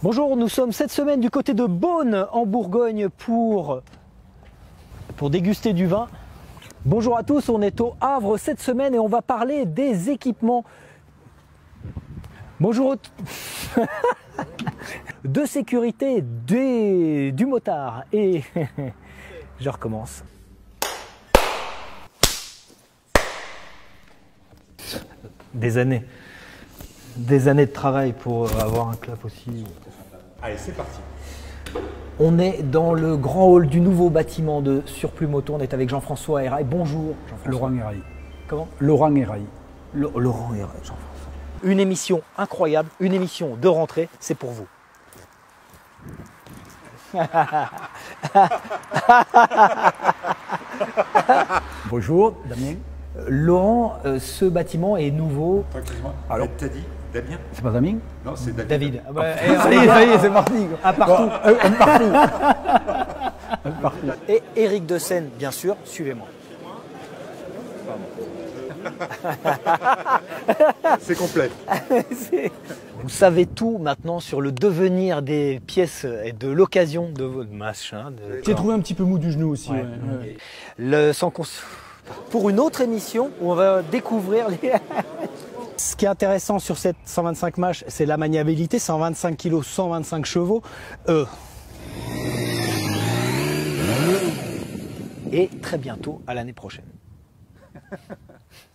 Bonjour, nous sommes cette semaine du côté de Beaune en Bourgogne pour déguster du vin. Bonjour à tous, on est au Havre cette semaine et on va parler des équipements. Bonjour de sécurité du motard et je recommence. Des années de travail pour avoir un clap aussi. Allez, c'est parti. On est dans le grand hall du nouveau bâtiment de Surplus Moto. On est avec Jean-François Héraille. Bonjour Jean-François. Laurent Héraille. Comment? Laurent Héraille. Laurent Héraille, Jean-François. Une émission incroyable, une émission de rentrée, c'est pour vous. Bonjour, Damien. Laurent, ce bâtiment est nouveau. Excuse-moi. Alors, t'as dit Damien? c'est pas Damien? Non, c'est David. David. Ah bah, Ça y est, c'est parti. à partout. Partout. Et Éric de Seine, bien sûr, suivez-moi. C'est complet. Vous savez tout maintenant sur le devenir des pièces et de l'occasion de votre machin. J'ai trouvé un petit peu mou du genou aussi. Ouais. Ouais. Pour une autre émission où on va découvrir les... Ce qui est intéressant sur cette 125 mâches, c'est la maniabilité, 125 kg, 125 chevaux. Et très bientôt, à l'année prochaine.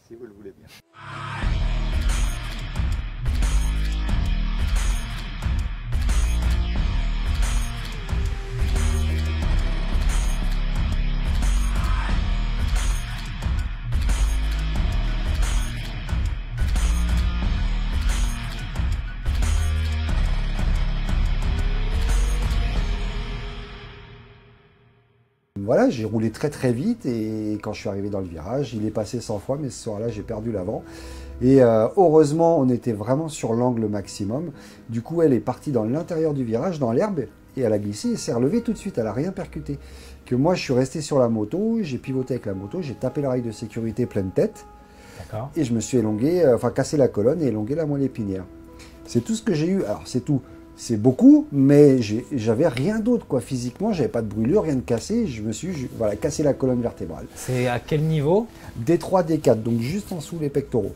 Si vous le voulez bien. Voilà, j'ai roulé très vite et quand je suis arrivé dans le virage, il est passé 100 fois, mais ce soir-là, j'ai perdu l'avant. Et heureusement, on était vraiment sur l'angle maximum. Du coup, elle est partie dans l'intérieur du virage, dans l'herbe, et elle a glissé et s'est relevée tout de suite, elle n'a rien percuté. Que moi, je suis resté sur la moto, j'ai pivoté avec la moto, j'ai tapé la rail de sécurité pleine tête, et je me suis cassé la colonne et élongué la moelle épinière. C'est tout ce que j'ai eu, alors c'est tout. C'est beaucoup, mais j'avais rien d'autre, quoi. Physiquement, j'avais pas de brûlure, rien de cassé. Je me suis cassé la colonne vertébrale. C'est à quel niveau? D3, D4, donc juste en dessous les pectoraux.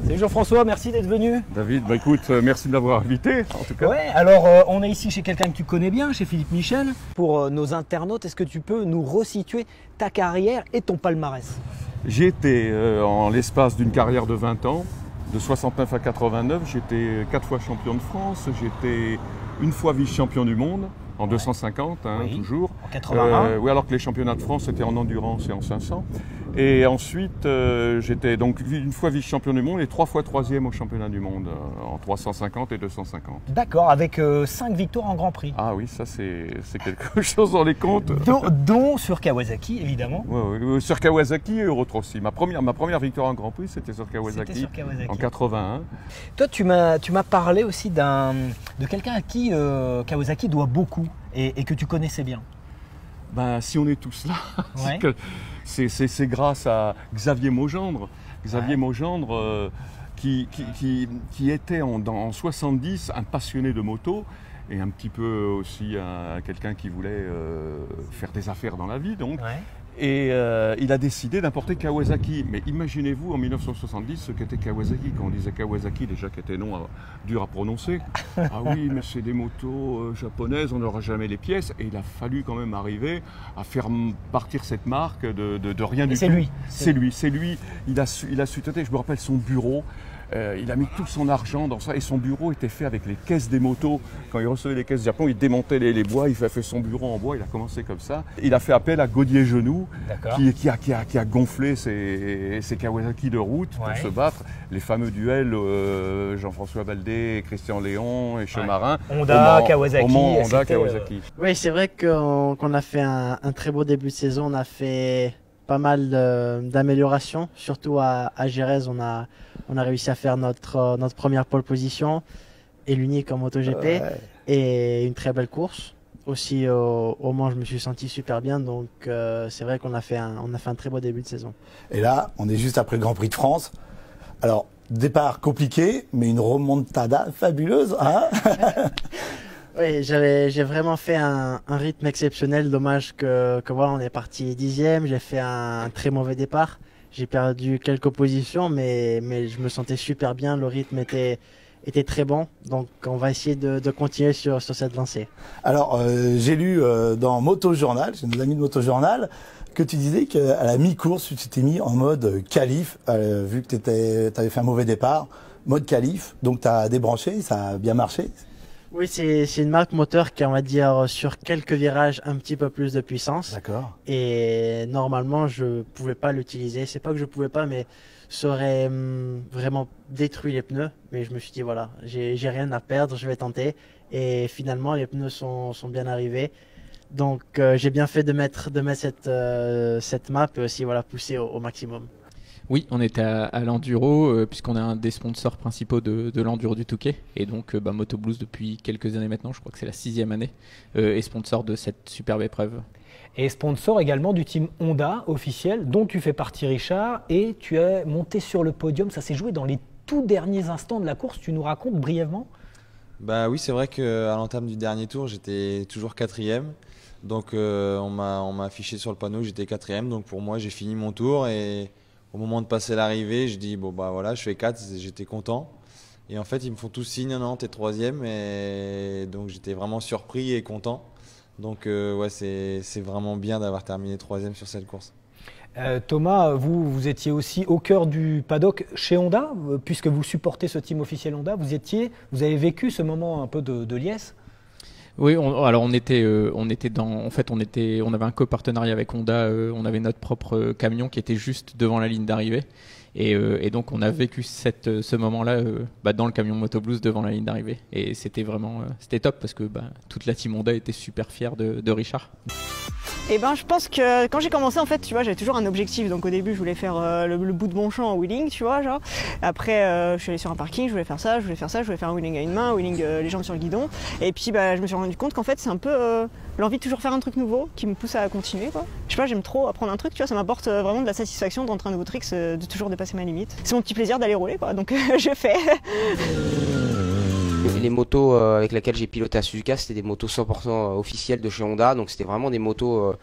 Salut Jean-François, merci d'être venu. David, bah écoute, merci de m'avoir invité, en tout cas. Ouais, alors on est ici chez quelqu'un que tu connais bien, chez Philippe Michel. Pour nos internautes, est-ce que tu peux nous resituer ta carrière et ton palmarès? J'ai été, en l'espace d'une carrière de 20 ans, de 69 à 89, j'étais 4 fois champion de France, j'étais une fois vice-champion du monde, en 250, oui. Toujours. En 81. Oui, alors que les championnats de France étaient en endurance et en 500. Et ensuite, j'étais donc une fois vice-champion du monde et 3 fois troisième au championnat du monde, en 350 et 250. D'accord, avec 5 victoires en Grand Prix. Ah oui, ça c'est quelque chose dans les comptes. Dont sur Kawasaki, évidemment. Ouais, sur Kawasaki et Eurotro aussi. Ma première victoire en Grand Prix, c'était sur Kawasaki, en 81. Toi, tu m'as parlé aussi de quelqu'un à qui Kawasaki doit beaucoup et que tu connaissais bien. Ben, si on est tous là, Ouais. c'est grâce à Xavier Maugendre. Xavier Maugendre, qui était en 70 un passionné de moto et un petit peu aussi quelqu'un qui voulait faire des affaires dans la vie. Donc. Ouais. Et il a décidé d'importer Kawasaki. Mais imaginez-vous en 1970 ce qu'était Kawasaki. Quand on disait Kawasaki, déjà qui était nom dur à prononcer. Ah oui, mais c'est des motos japonaises, on n'aura jamais les pièces. Et il a fallu quand même arriver à faire partir cette marque de rien du tout. C'est lui. Il a su tâter. Je me rappelle son bureau. Il a mis tout son argent dans ça et son bureau était fait avec les caisses des motos. Quand il recevait les caisses du Japon, il démontait les bois, il a fait son bureau en bois, il a commencé comme ça. Il a fait appel à Gaudier Genoux qui a gonflé ses Kawasaki de route pour se battre. Les fameux duels Jean-François Baldé, Christian Léon et Chemarin. Honda, Kawasaki. Honda, Kawasaki. Oui, c'est vrai qu'on a fait un très beau début de saison. On a fait pas mal d'améliorations, surtout à Jerez. On a réussi à faire notre première pole position et l'unique en MotoGP et une très belle course. Aussi au Mans, je me suis senti super bien, donc c'est vrai qu'on a fait un très beau début de saison. Et là, on est juste après le Grand Prix de France. Alors, départ compliqué, mais une remontada fabuleuse. Hein. Oui, j'ai vraiment fait un rythme exceptionnel. Dommage que voilà, on est parti 10e. J'ai fait un très mauvais départ. J'ai perdu quelques positions, mais je me sentais super bien. Le rythme était très bon. Donc, on va essayer de continuer sur cette lancée. Alors, j'ai lu dans Motojournal, chez nos amis de Motojournal, que tu disais qu'à la mi-course, tu t'étais mis en mode qualif, vu que tu avais fait un mauvais départ, mode qualif. Donc, tu as débranché, ça a bien marché. Oui, c'est une marque moteur qui, on va dire, sur quelques virages, un petit peu plus de puissance. D'accord. Et normalement, je pouvais pas l'utiliser. C'est pas que je pouvais pas, mais ça aurait vraiment détruit les pneus. Mais je me suis dit, voilà, j'ai rien à perdre, je vais tenter. Et finalement, les pneus sont bien arrivés. Donc, j'ai bien fait de mettre cette map et aussi, voilà, pousser au maximum. Oui, on était à l'Enduro, puisqu'on est un des sponsors principaux de l'Enduro du Touquet. Et donc, Moto Blues, depuis quelques années maintenant, je crois que c'est la 6e année, est sponsor de cette superbe épreuve. Et sponsor également du team Honda officiel, dont tu fais partie, Richard, et tu es monté sur le podium. Ça s'est joué dans les tout derniers instants de la course. Tu nous racontes brièvement? Bah oui, c'est vrai qu'à l'entame du dernier tour, j'étais toujours 4e. Donc, on m'a affiché sur le panneau que j'étais 4e. Donc, pour moi, j'ai fini mon tour et au moment de passer l'arrivée, je dis bon bah voilà, je fais 4, j'étais content. Et en fait, ils me font tous signe, non, t'es 3e. Et donc j'étais vraiment surpris et content. Donc ouais, c'est vraiment bien d'avoir terminé 3e sur cette course. Thomas, vous étiez aussi au cœur du paddock chez Honda, puisque vous supportez ce team officiel Honda. Vous avez vécu ce moment un peu de liesse? Oui, alors on avait un copartenariat avec Honda, on avait notre propre camion qui était juste devant la ligne d'arrivée. Et donc on a vécu ce moment-là dans le camion Moto Blues devant la ligne d'arrivée. Et c'était vraiment c'était top parce que toute la team Honda était super fière de Richard. Et je pense que quand j'ai commencé, en fait, tu vois, j'avais toujours un objectif. Donc au début, je voulais faire le bout de mon champ en wheeling, tu vois, genre. Après, je suis allé sur un parking, je voulais faire ça, je voulais faire un wheeling à une main, un wheeling les jambes sur le guidon. Et puis, je me suis rendu compte qu'en fait, c'est un peu l'envie de toujours faire un truc nouveau qui me pousse à continuer, quoi. Je sais pas, j'aime trop apprendre un truc, tu vois, ça m'apporte vraiment de la satisfaction de rentrer un nouveau trick, de toujours dépasser ma limite. C'est mon petit plaisir d'aller rouler, quoi. Donc je fais. Les motos avec lesquelles j'ai piloté à Suzuka, c'était des motos 100% officielles de chez Honda, donc c'était vraiment des motos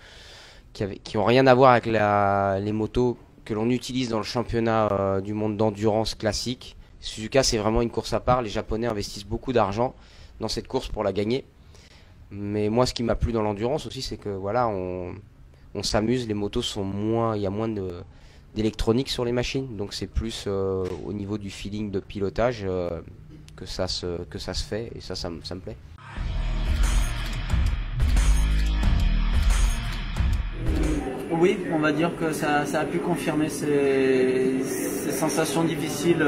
qui ont rien à voir avec les motos que l'on utilise dans le championnat du monde d'endurance classique. Suzuka, c'est vraiment une course à part. Les Japonais investissent beaucoup d'argent dans cette course pour la gagner. Mais moi, ce qui m'a plu dans l'endurance aussi, c'est que voilà, on s'amuse, les motos sont moins, il y a moins d'électronique sur les machines, donc c'est plus au niveau du feeling de pilotage que ça se fait, et ça me plaît. Oui, on va dire que ça a pu confirmer ces sensations difficiles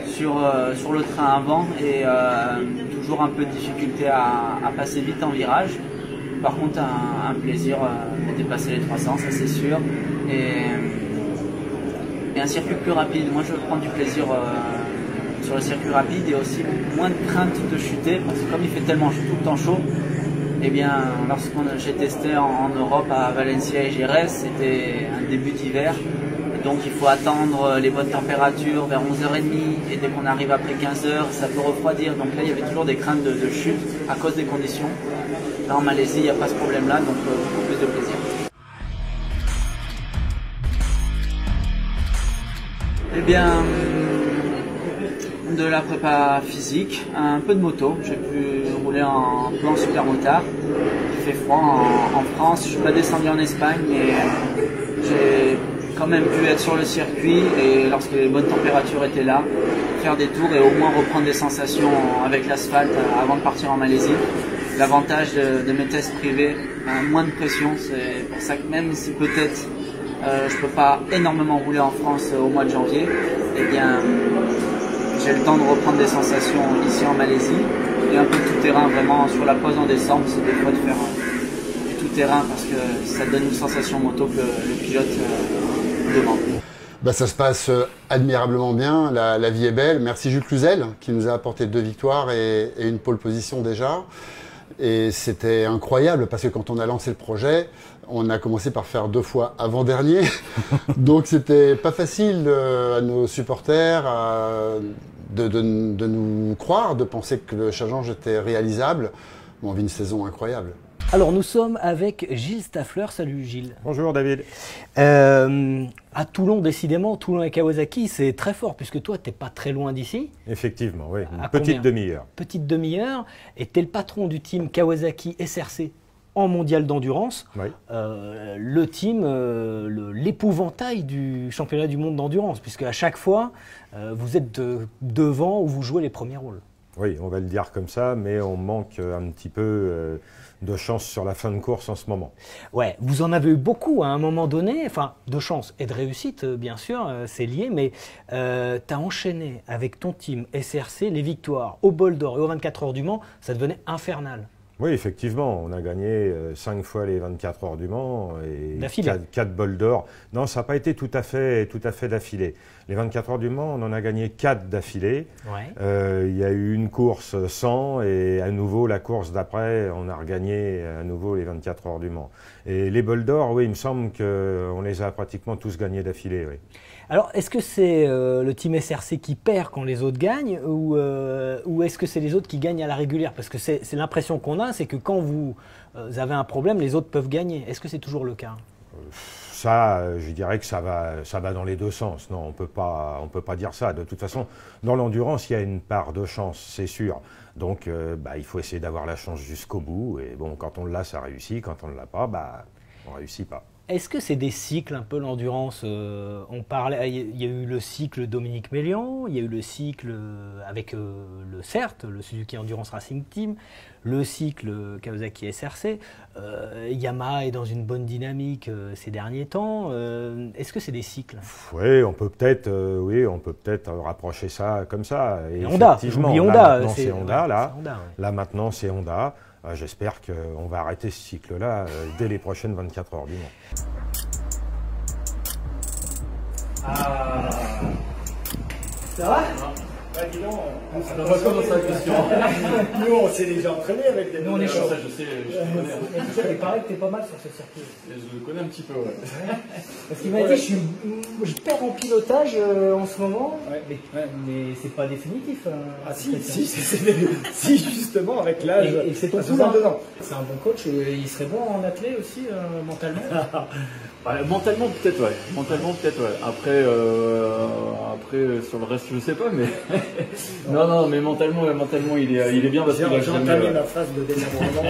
sur le train avant et toujours un peu de difficulté à passer vite en virage. Par contre, un plaisir de dépasser les 300, ça c'est sûr. Et un circuit plus rapide. Moi, je prends du plaisir sur le circuit rapide et aussi moins de crainte de chuter parce que comme il fait tellement tout le temps chaud, eh bien, j'ai testé en Europe à Valencia et Jerez, c'était un début d'hiver. Donc il faut attendre les bonnes températures vers 11h30 et dès qu'on arrive après 15h, ça peut refroidir. Donc là, il y avait toujours des craintes de chute à cause des conditions. Là, en Malaisie, il n'y a pas ce problème-là, donc beaucoup plus de plaisir. Eh bien, de la prépa physique, un peu de moto. J'ai pu rouler en plan supermotard. Il fait froid en France. Je ne suis pas descendu en Espagne, mais j'ai quand même pu être sur le circuit et lorsque les bonnes températures étaient là, faire des tours et au moins reprendre des sensations avec l'asphalte avant de partir en Malaisie. L'avantage de mes tests privés, moins de pression. C'est pour ça que même si peut-être je ne peux pas énormément rouler en France au mois de janvier, eh bien j'ai le temps de reprendre des sensations ici en Malaisie et un peu de tout-terrain vraiment sur la pause en décembre, c'est des fois de faire du tout-terrain parce que ça donne une sensation moto que le pilote demande. Ça se passe admirablement bien, la vie est belle. Merci Jules Cluzel qui nous a apporté 2 victoires et une pole position déjà. Et c'était incroyable parce que quand on a lancé le projet, On a commencé par faire 2 fois avant-dernier, donc c'était pas facile à nos supporters de nous croire, de penser que le challenge était réalisable. On vit une saison incroyable. Alors nous sommes avec Gilles Staffler. Salut Gilles. Bonjour David. À Toulon, décidément, Toulon et Kawasaki, c'est très fort puisque toi, tu n'es pas très loin d'ici. Effectivement, oui, une À petite combien? demi-heure. Petite demi-heure. Et tu es le patron du team Kawasaki SRC en mondial d'endurance. Oui. Le team, l'épouvantail du championnat du monde d'endurance, puisque à chaque fois, vous êtes devant ou vous jouez les premiers rôles. Oui, on va le dire comme ça, mais on manque un petit peu de chance sur la fin de course en ce moment. Ouais, vous en avez eu beaucoup à un moment donné, enfin de chance et de réussite bien sûr, c'est lié, mais tu as enchaîné avec ton team SRC les victoires au Bol d'Or et aux 24 heures du Mans, ça devenait infernal. Oui, effectivement, on a gagné 5 fois les 24 heures du Mans et 4 bols d'or. Non, ça n'a pas été tout à fait d'affilée. Les 24 heures du Mans, on en a gagné 4 d'affilée. Ouais. Il y a eu une course sans et à nouveau la course d'après, on a regagné à nouveau les 24 heures du Mans. Et les bols d'or, oui, il me semble qu'on les a pratiquement tous gagnés d'affilée. Oui. Alors, est-ce que c'est le team SRC qui perd quand les autres gagnent ou est-ce que c'est les autres qui gagnent à la régulière? Parce que c'est l'impression qu'on a, c'est que quand vous avez un problème, les autres peuvent gagner. Est-ce que c'est toujours le cas? Ça, je dirais que ça va dans les deux sens. Non, on peut pas dire ça. De toute façon, dans l'endurance, il y a une part de chance, c'est sûr. Donc, il faut essayer d'avoir la chance jusqu'au bout. Et bon, quand on l'a, ça réussit. Quand on ne l'a pas, on réussit pas. Est-ce que c'est des cycles un peu l'endurance? On parlait, il y a eu le cycle Dominique Mélian, il y a eu le cycle avec le CERT, le Suzuki Endurance Racing Team, le cycle Kawasaki SRC. Yamaha est dans une bonne dynamique ces derniers temps. Est-ce que c'est des cycles? Oui, on peut peut-être rapprocher ça comme ça. Et Honda, effectivement, Honda, c'est Honda, là. Honda, ouais. Là maintenant c'est Honda. J'espère qu'on va arrêter ce cycle-là dès les prochaines 24 heures du Mans. Ah. Ça va? Dis donc, on recommence la question. Nous, on s'est déjà entraîné avec des... Nous, on est chaud. Ça, je sais, je connais. Il paraît que t'es pas mal sur ce circuit. Je le connais un petit peu, ouais. Parce qu'il m'a dit, je perds en pilotage en ce moment, mais c'est pas définitif. Ah si, justement, avec l'âge. Et c'est ton coup, hein. C'est un bon coach, il serait bon en athlète aussi, mentalement. Mentalement peut-être ouais. Après sur le reste je sais pas mais non mais mentalement il est bien parce qu'il a jamais ma phase de désamourement.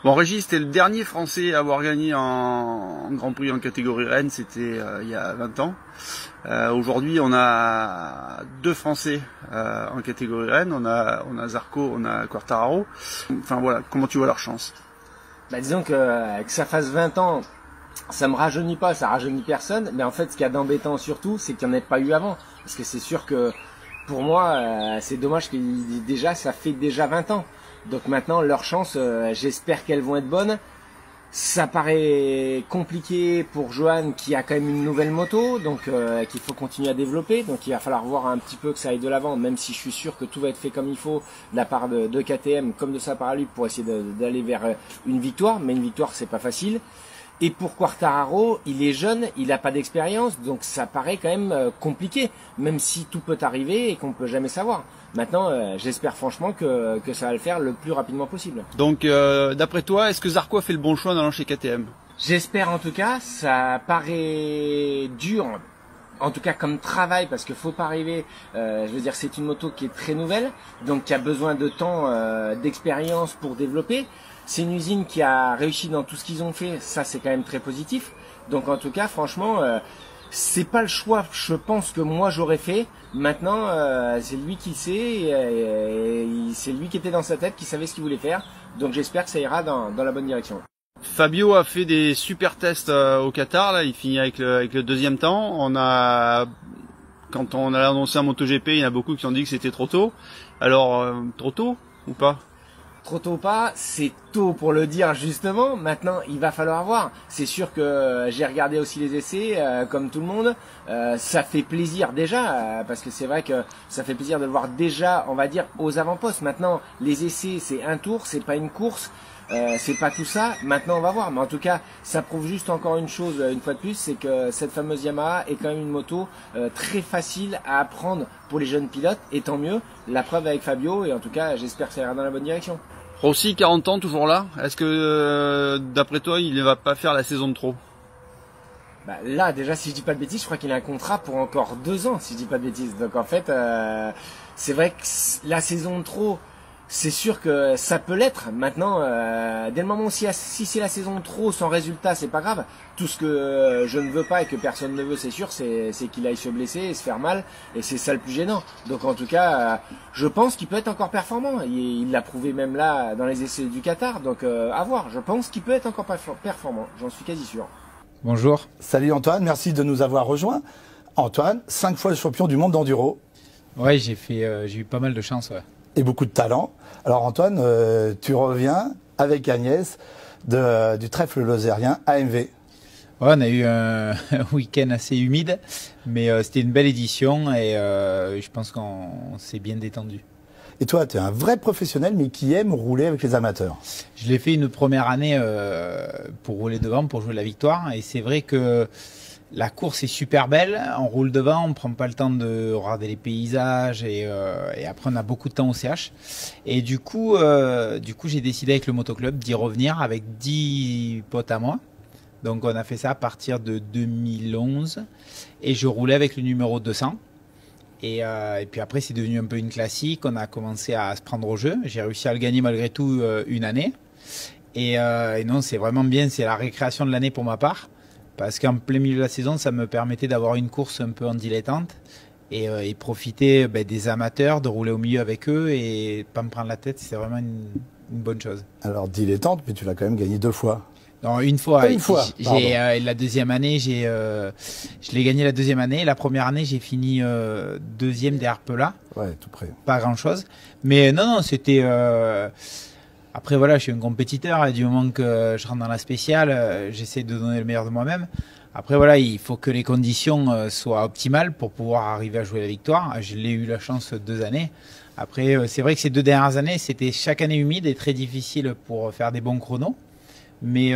Bon, Régis, c'était le dernier Français à avoir gagné en Grand Prix en catégorie Rennes, c'était il y a 20 ans. Aujourd'hui, on a 2 Français en catégorie Rennes, on a Zarco, on a Quartararo. Enfin voilà, comment tu vois leur chance? Disons que ça fasse 20 ans, ça me rajeunit pas, ça rajeunit personne, mais en fait ce qu'il y a d'embêtant surtout, c'est qu'il n'y en ait pas eu avant. Parce que c'est sûr que pour moi, c'est dommage que déjà ça fait déjà 20 ans. Donc maintenant leur chance, j'espère qu'elles vont être bonnes. Ça paraît compliqué pour Johan qui a quand même une nouvelle moto, donc qu'il faut continuer à développer. Donc il va falloir voir un petit peu que ça aille de l'avant, même si je suis sûr que tout va être fait comme il faut de la part de KTM comme de sa part à lui pour essayer d'aller vers une victoire. Mais une victoire c'est pas facile. Et pour Quartararo, il est jeune, il n'a pas d'expérience, donc ça paraît quand même compliqué, même si tout peut arriver et qu'on ne peut jamais savoir. Maintenant, j'espère franchement que ça va le faire le plus rapidement possible. Donc, d'après toi, est-ce que Zarco a fait le bon choix en allant chez KTM? J'espère en tout cas, ça paraît dur, en tout cas comme travail, parce qu'il faut pas arriver, je veux dire c'est une moto qui est très nouvelle, donc qui a besoin de temps, d'expérience pour développer. C'est une usine qui a réussi dans tout ce qu'ils ont fait, ça c'est quand même très positif. Donc en tout cas, franchement, c'est pas le choix, je pense que moi j'aurais fait. Maintenant, c'est lui qui sait, et c'est lui qui était dans sa tête, qui savait ce qu'il voulait faire. Donc j'espère que ça ira dans la bonne direction. Fabio a fait des super tests au Qatar, là, il finit avec le deuxième temps. Quand on a annoncé un MotoGP, il y en a beaucoup qui ont dit que c'était trop tôt. Alors, trop tôt ou pas? Trop tôt ou pas, c'est tôt pour le dire justement. Maintenant, il va falloir voir. C'est sûr que j'ai regardé aussi les essais, comme tout le monde. Ça fait plaisir déjà, parce que c'est vrai que ça fait plaisir de le voir déjà, on va dire, aux avant-postes. Maintenant, les essais, c'est un tour, c'est pas une course. c'est pas tout ça. Maintenant, on va voir. Mais en tout cas, ça prouve juste encore une chose, une fois de plus, c'est que cette fameuse Yamaha est quand même une moto très facile à apprendre pour les jeunes pilotes. Et tant mieux. La preuve avec Fabio. Et en tout cas, j'espère que ça ira dans la bonne direction. Rossi, 40 ans, toujours là. Est-ce que, d'après toi, il ne va pas faire la saison de trop? Bah, là, déjà, si je dis pas de bêtises, je crois qu'il a un contrat pour encore 2 ans, si je dis pas de bêtises. Donc en fait, c'est vrai que la saison de trop, c'est sûr que ça peut l'être. Maintenant, dès le moment où si c'est la saison de trop sans résultat, c'est pas grave. Tout ce que je ne veux pas et que personne ne veut, c'est sûr, c'est qu'il aille se blesser et se faire mal. Et c'est ça le plus gênant. Donc en tout cas, je pense qu'il peut être encore performant. Il l'a prouvé même là dans les essais du Qatar. Donc à voir. Je pense qu'il peut être encore performant. J'en suis quasi sûr. Bonjour. Salut Antoine, merci de nous avoir rejoints. Antoine, 5 fois champion du monde d'enduro. Ouais, j'ai eu pas mal de chance, ouais. Et beaucoup de talent. Alors Antoine, tu reviens avec Agnès du trèfle lozérien AMV. Ouais, on a eu un week-end assez humide, mais c'était une belle édition et je pense qu'on s'est bien détendu. Et toi, tu es un vrai professionnel, mais qui aime rouler avec les amateurs. Je l'ai fait une première année pour rouler devant, pour jouer la victoire. Et c'est vrai que la course est super belle. On roule devant, on ne prend pas le temps de regarder les paysages. Et après, on a beaucoup de temps au CH. Et du coup j'ai décidé avec le motoclub d'y revenir avec 10 potes à moi. Donc, on a fait ça à partir de 2011. Et je roulais avec le numéro 200. Et puis après, c'est devenu un peu une classique. On a commencé à se prendre au jeu. J'ai réussi à le gagner malgré tout une année. Et non, c'est vraiment bien. C'est la récréation de l'année pour ma part. Parce qu'en plein milieu de la saison, ça me permettait d'avoir une course un peu en dilettante. Et profiter des amateurs, de rouler au milieu avec eux et pas me prendre la tête. C'est vraiment une bonne chose. Alors, dilettante, mais tu l'as quand même gagné 2 fois. Non, une fois. Une fois. La deuxième année, je l'ai gagné la deuxième année. La première année, j'ai fini deuxième derrière Pela. Ouais, tout près. Pas grand chose. Mais non, c'était. Après, voilà, je suis un compétiteur et du moment que je rentre dans la spéciale, j'essaie de donner le meilleur de moi-même. Après, voilà, il faut que les conditions soient optimales pour pouvoir arriver à jouer la victoire. Je l'ai eu la chance 2 années. Après, c'est vrai que ces 2 dernières années, c'était chaque année humide et très difficile pour faire des bons chronos. Mais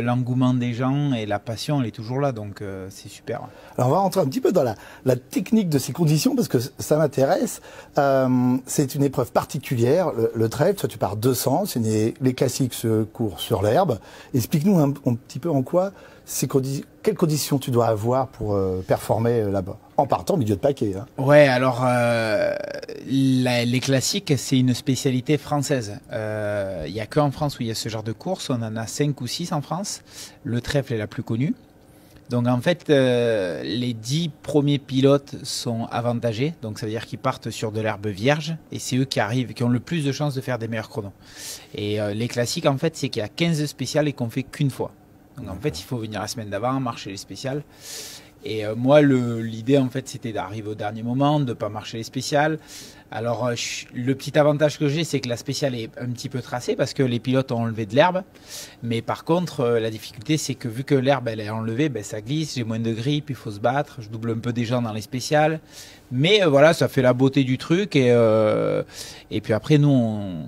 l'engouement des gens et la passion, elle est toujours là, donc c'est super. Alors on va rentrer un petit peu dans la technique de ces conditions, parce que ça m'intéresse. C'est une épreuve particulière, le trèfle. Toi, tu pars 200, les classiques se courent sur l'herbe. Explique-nous un petit peu en quoi, quelles conditions tu dois avoir pour performer là-bas, en partant au milieu de paquet. Hein. Ouais, alors les classiques, c'est une spécialité française. Il n'y a qu'en France où il y a ce genre de course. On en a 5 ou 6 en France. Le trèfle est la plus connue. Donc en fait, les 10 premiers pilotes sont avantagés. Donc ça veut dire qu'ils partent sur de l'herbe vierge. Et c'est eux qui ont le plus de chances de faire des meilleurs chronos. Et les classiques, en fait, c'est qu'il y a 15 spéciales et qu'on fait qu'une fois. Donc en fait, il faut venir la semaine d'avant, marcher les spéciales. Et moi, l'idée, en fait, c'était d'arriver au dernier moment, de ne pas marcher les spéciales. Alors, le petit avantage que j'ai, c'est que la spéciale est un petit peu tracée parce que les pilotes ont enlevé de l'herbe. Mais par contre, la difficulté, c'est que vu que l'herbe, elle est enlevée, ça glisse, j'ai moins de grippe, il faut se battre. Je double un peu des gens dans les spéciales. Mais voilà, ça fait la beauté du truc. Et puis après, nous,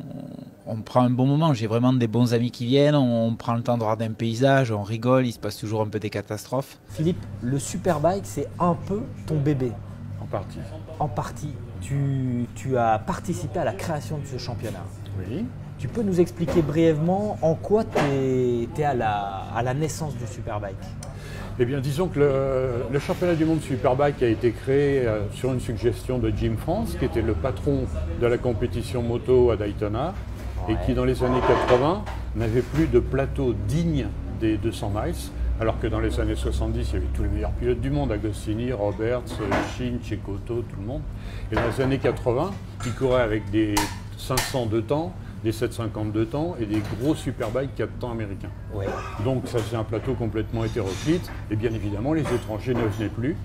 on prend un bon moment. J'ai vraiment des bons amis qui viennent. On prend le temps de regarder un paysage, on rigole. Il se passe toujours un peu des catastrophes. Philippe, le Superbike, c'est un peu ton bébé. En partie. En partie. Tu as participé à la création de ce championnat. Oui. Tu peux nous expliquer brièvement en quoi tu es à la naissance du Superbike? Eh bien, disons que le championnat du monde Superbike a été créé sur une suggestion de Jim France, qui était le patron de la compétition moto à Daytona, et qui, dans les années 80, n'avait plus de plateau digne des 200 miles, alors que dans les années 70, il y avait tous les meilleurs pilotes du monde, Agostini, Roberts, Shin, Cecotto, tout le monde. Et dans les années 80, ils couraient avec des 500 de temps, des 750 de temps et des gros Superbikes 4 temps américains. Ouais. Donc ça, c'est un plateau complètement hétéroclite, et bien évidemment, les étrangers ne venaient plus.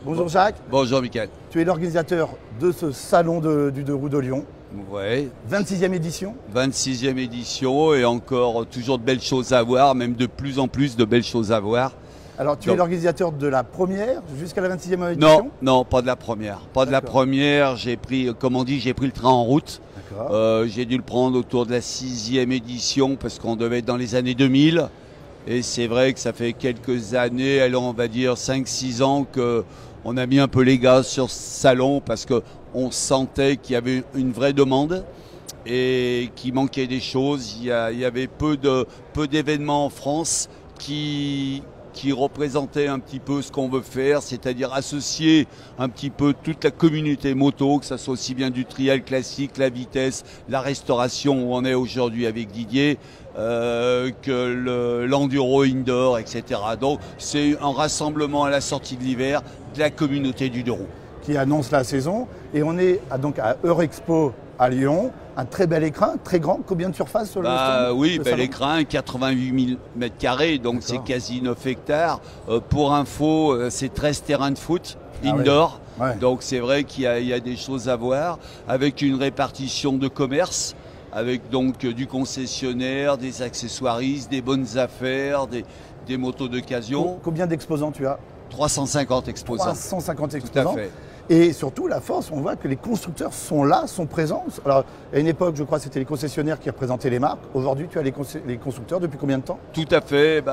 Bonjour Jacques. Bonjour Mickaël. Tu es l'organisateur de ce salon du deux roues de Lyon. Ouais. 26e édition. 26e édition et encore toujours de belles choses à voir, même de plus en plus de belles choses à voir. Alors, tu es Donc- l'organisateur de la première jusqu'à la 26e édition? Non, non, pas de la première. Pas de la première. J'ai pris, comme on dit, j'ai pris le train en route. J'ai dû le prendre autour de la 6e édition parce qu'on devait être dans les années 2000. Et c'est vrai que ça fait quelques années, alors on va dire 5-6 ans qu'on a mis un peu les gaz sur ce salon parce qu'on sentait qu'il y avait une vraie demande et qu'il manquait des choses. Il y avait peu d'événements en France qui représentait un petit peu ce qu'on veut faire, c'est-à-dire associer un petit peu toute la communauté moto, que ça soit aussi bien du trial classique, la vitesse, la restauration où on est aujourd'hui avec Didier, que l'enduro indoor, etc. Donc c'est un rassemblement à la sortie de l'hiver de la communauté du deux roues. Qui annonce la saison. Et on est donc à Eurexpo à Lyon. Un très bel écrin, très grand. Combien de surface sur le stand, Oui, le bel salon? écrin, 88 000 m², donc c'est quasi 9 hectares. Pour info, c'est 13 terrains de foot indoor. Ouais. Donc c'est vrai qu'il y a des choses à voir, avec une répartition de commerce, avec donc du concessionnaire, des accessoiristes, des bonnes affaires, des motos d'occasion. Combien d'exposants tu as? 350 exposants. 350 Tout exposants. à fait. Et surtout, la force, on voit que les constructeurs sont là, sont présents. Alors, à une époque, je crois, c'était les concessionnaires qui représentaient les marques. Aujourd'hui, tu as les constructeurs depuis combien de temps? Tout à fait.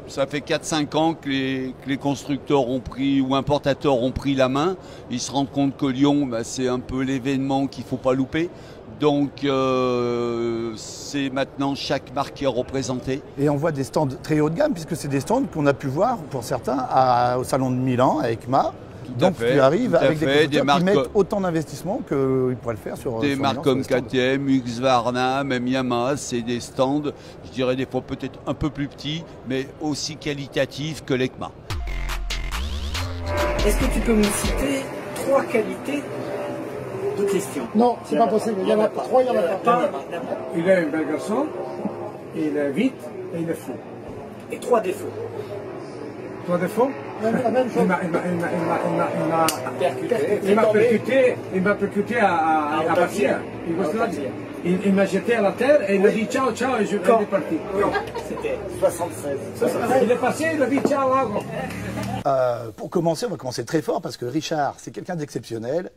Ça fait 4-5 ans que les constructeurs ont pris, ou importateurs ont pris la main. Ils se rendent compte que Lyon, c'est un peu l'événement qu'il ne faut pas louper. Donc, c'est maintenant chaque marque qui est représentée. Et on voit des stands très haut de gamme, puisque c'est des stands qu'on a pu voir, pour certains, au Salon de Milan, avec Ma. Donc tu arrives avec des constructeurs qui mettent autant d'investissement qu'ils pourraient le faire sur des sur marques Milan, comme sur les stands. KTM, Husqvarna, même Yamaha, c'est des stands, je dirais des fois peut-être un peu plus petits, mais aussi qualitatifs que l'ECMA. Est-ce que tu peux me citer 3 qualités de Christian? Non, c'est pas possible. Il y en a pas. 3, il y en a pas. Il est un bel garçon, il est vite et il est fou. Et 3 défauts. 3 défauts? La même chose. Il m'a percuté à Bastia. Il m'a jeté à la terre et il m'a dit ciao, ciao, et je suis parti. C'était 76. Il est passé, il a dit ciao, Pour commencer, on va commencer très fort parce que Richard, c'est quelqu'un d'exceptionnel.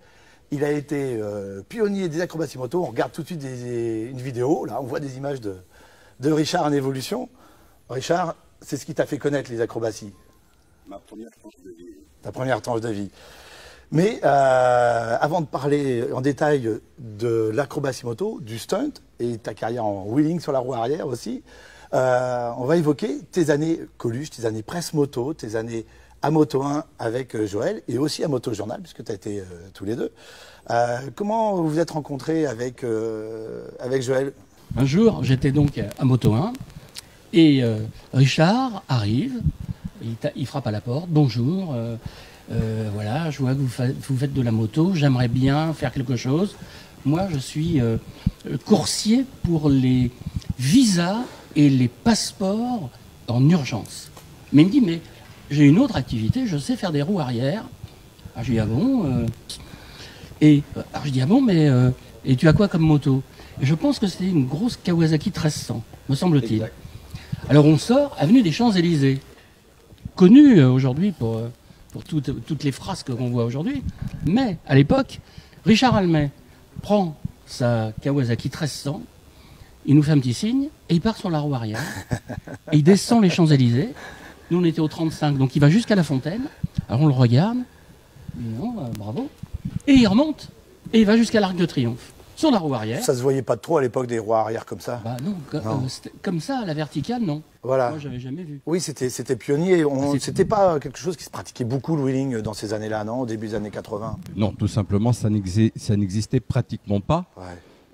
Il a été pionnier des acrobaties moto. On regarde tout de suite une vidéo. Là, on voit des images de Richard en évolution. Richard, c'est ce qui t'a fait connaître les acrobaties. Ma première tranche de vie. Ta première tranche de vie. Mais avant de parler en détail de l'acrobatie moto, du stunt et ta carrière en wheeling sur la roue arrière aussi, on va évoquer tes années Coluche, tes années presse moto, tes années à Moto 1 avec Joël et aussi à Moto Journal, puisque tu as été tous les deux. Comment vous vous êtes rencontrés avec Joël? Un jour, j'étais donc à Moto 1 et Richard arrive, il frappe à la porte, bonjour, voilà, je vois que vous faites de la moto, j'aimerais bien faire quelque chose. Moi, je suis coursier pour les visas et les passeports en urgence. Mais il me dit, mais j'ai une autre activité, je sais faire des roues arrière. Ah, je dis, ah bon alors je dis, ah bon, mais et tu as quoi comme moto? Et je pense que c'était une grosse Kawasaki 1300, me semble-t-il. Alors on sort, avenue des Champs-Élysées, connue aujourd'hui pour toutes les frasques qu'on voit aujourd'hui. Mais à l'époque, Richard Almet prend sa Kawasaki 1300, il nous fait un petit signe et il part sur la roue arrière. Et il descend les Champs-Élysées. Nous, on était au 35, donc il va jusqu'à la Fontaine. Alors on le regarde, non, bravo. Et il remonte et il va jusqu'à l'Arc de Triomphe, sur la roue arrière. Ça se voyait pas trop à l'époque des roues arrière comme ça? Bah non, comme ça, à la verticale, non. Voilà. Moi, j'avais jamais vu. Oui, c'était pionnier. C'était pas quelque chose qui se pratiquait beaucoup, le wheeling, dans ces années-là, non? Au début des années 80. Non, tout simplement, ça n'existait pratiquement pas.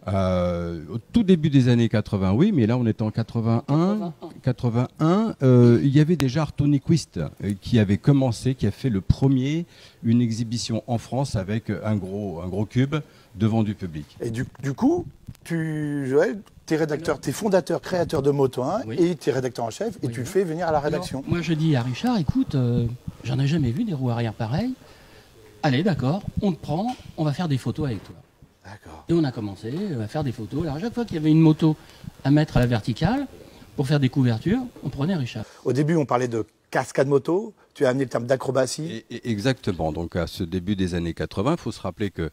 Au tout début des années 80, oui, mais là on est en 81. Il y avait déjà Arto Nyquist qui avait commencé, qui a fait une exhibition en France avec un gros cube devant du public. Et du coup, Joël, tu es rédacteur, tu es fondateur, créateur de Moto 1 et tu es rédacteur en chef et tu le fais venir à la rédaction. Alors, moi je dis à Richard, écoute, j'en ai jamais vu des roues arrière pareilles. Allez, d'accord, on te prend, on va faire des photos avec toi. Et on a commencé à faire des photos. Alors à chaque fois qu'il y avait une moto à mettre à la verticale, pour faire des couvertures, on prenait Richard. Au début, on parlait de cascade moto, tu as amené le terme d'acrobatie. Exactement. Donc à ce début des années 80, il faut se rappeler que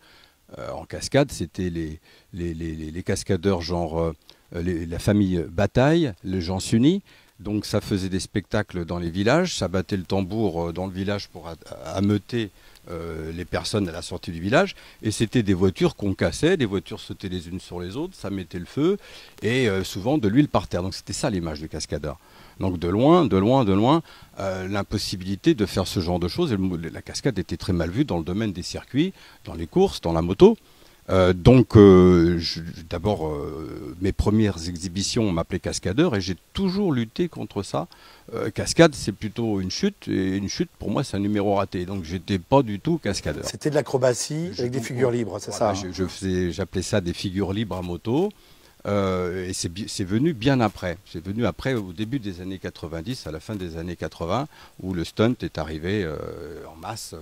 en cascade, c'était les cascadeurs genre la famille Bataille, les gens s'unissent. Donc ça faisait des spectacles dans les villages, ça battait le tambour dans le village pour ameuter les personnes à la sortie du village. Et c'était des voitures qu'on cassait, des voitures sautaient les unes sur les autres, ça mettait le feu et souvent de l'huile par terre. Donc c'était ça l'image du cascadeur. Donc de loin, l'impossibilité de faire ce genre de choses. Et la cascade était très mal vue dans le domaine des circuits, dans les courses, dans la moto. D'abord, mes premières exhibitions, on m'appelait cascadeur et j'ai toujours lutté contre ça. Cascade, c'est plutôt une chute et une chute, pour moi, c'est un numéro raté. Donc, j'étais pas du tout cascadeur. C'était de l'acrobatie avec des figures libres, c'est voilà, ça j'appelais ça des figures libres à moto. Et c'est venu bien après. C'est venu après, au début des années 90, à la fin des années 80, où le stunt est arrivé en masse.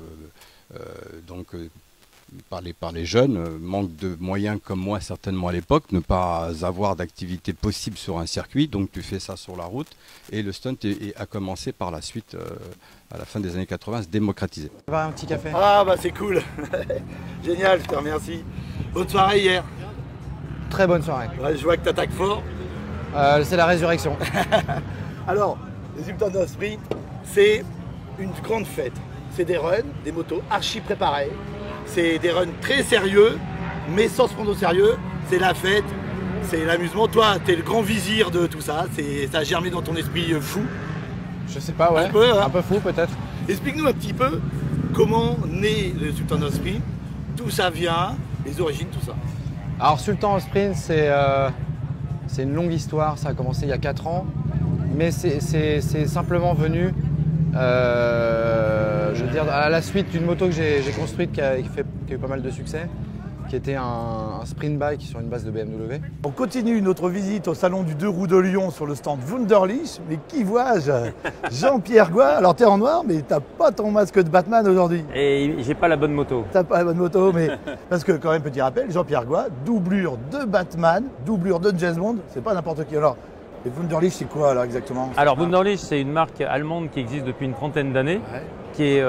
Par les jeunes, manque de moyens comme moi certainement à l'époque, ne pas avoir d'activité possible sur un circuit, donc tu fais ça sur la route et le stunt a commencé par la suite, à la fin des années 80, à se démocratiser. On va un petit café. Ah bah c'est cool, génial, je te remercie. Bonne soirée hier. Très bonne soirée. Ouais, je vois que tu attaques fort. C'est la résurrection. Alors, les Sultan of Sprint, c'est une grande fête. C'est des runs, des motos archi préparées. C'est des runs très sérieux, mais sans se prendre au sérieux. C'est la fête, c'est l'amusement. Toi, t'es le grand vizir de tout ça. Ça a germé dans ton esprit fou. Je sais pas, ouais. Un peu fou peut-être. Explique-nous un petit peu comment naît le Sultan of Sprint, d'où ça vient, les origines, tout ça. Alors Sultan of Sprint, c'est une longue histoire. Ça a commencé il y a 4 ans, mais c'est simplement venu. Je veux dire, à la suite d'une moto que j'ai construite qui a eu pas mal de succès, qui était un sprint bike sur une base de BMW. On continue notre visite au salon du 2 roues de Lyon sur le stand Wunderlich. Mais qui vois-je? Jean-Pierre Goy. Alors t'es en noir, mais t'as pas ton masque de Batman aujourd'hui. Et j'ai pas la bonne moto. T'as pas la bonne moto, mais parce que quand même petit rappel, Jean-Pierre Goy, doublure de Batman, doublure de James Bond, c'est pas n'importe qui. Alors, et Wunderlich, c'est quoi alors exactement? Alors Wunderlich, c'est une marque allemande qui existe depuis une trentaine d'années. C'est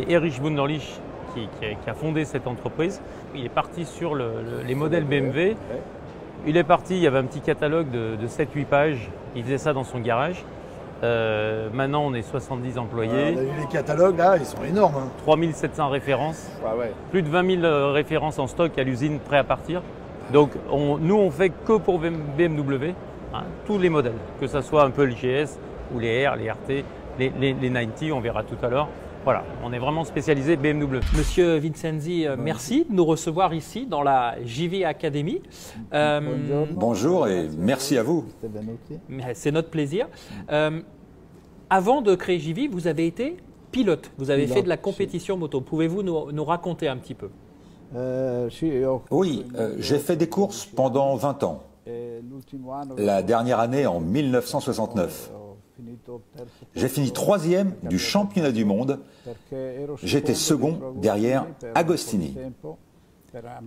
Erich Wunderlich qui a fondé cette entreprise. Il est parti sur les modèles BMW. Il est parti, il y avait un petit catalogue de 7-8 pages. Il faisait ça dans son garage. Maintenant, on est 70 employés. On a vu les catalogues, là, ils sont énormes. 3700 références. Plus de 20 000 références en stock à l'usine, prêt à partir. Donc, nous, on fait que pour BMW. Tous les modèles, que ce soit un peu le GS ou les R, les RT, les 90, on verra tout à l'heure. Voilà, on est vraiment spécialisé BMW. Monsieur Vincenzi, merci de nous recevoir ici dans la JV Academy. Bonjour et merci à vous. C'est notre plaisir. Avant de créer JV, vous avez été pilote, vous avez fait de la compétition moto. Pouvez-vous nous raconter un petit peu? Oui, j'ai fait des courses pendant 20 ans. La dernière année en 1969. J'ai fini 3e du championnat du monde. J'étais second derrière Agostini.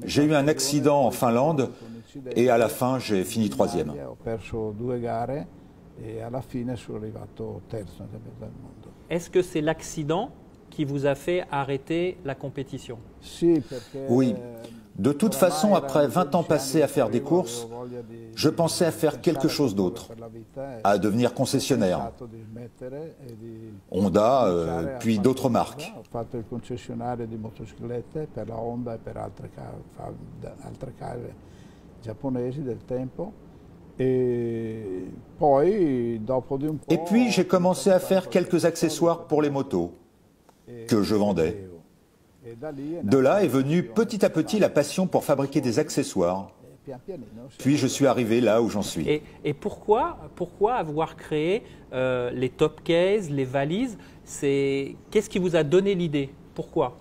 J'ai eu un accident en Finlande et à la fin j'ai fini 3e. Est-ce que c'est l'accident qui vous a fait arrêter la compétition? Oui. De toute façon, après 20 ans passés à faire des courses, je pensais à faire quelque chose d'autre, à devenir concessionnaire. Honda, puis d'autres marques. Et puis j'ai commencé à faire quelques accessoires pour les motos que je vendais. De là est venue petit à petit la passion pour fabriquer des accessoires. Puis je suis arrivé là où j'en suis. Et pourquoi avoir créé les top cases, les valises? Qu'est-ce qui vous a donné l'idée? Pourquoi?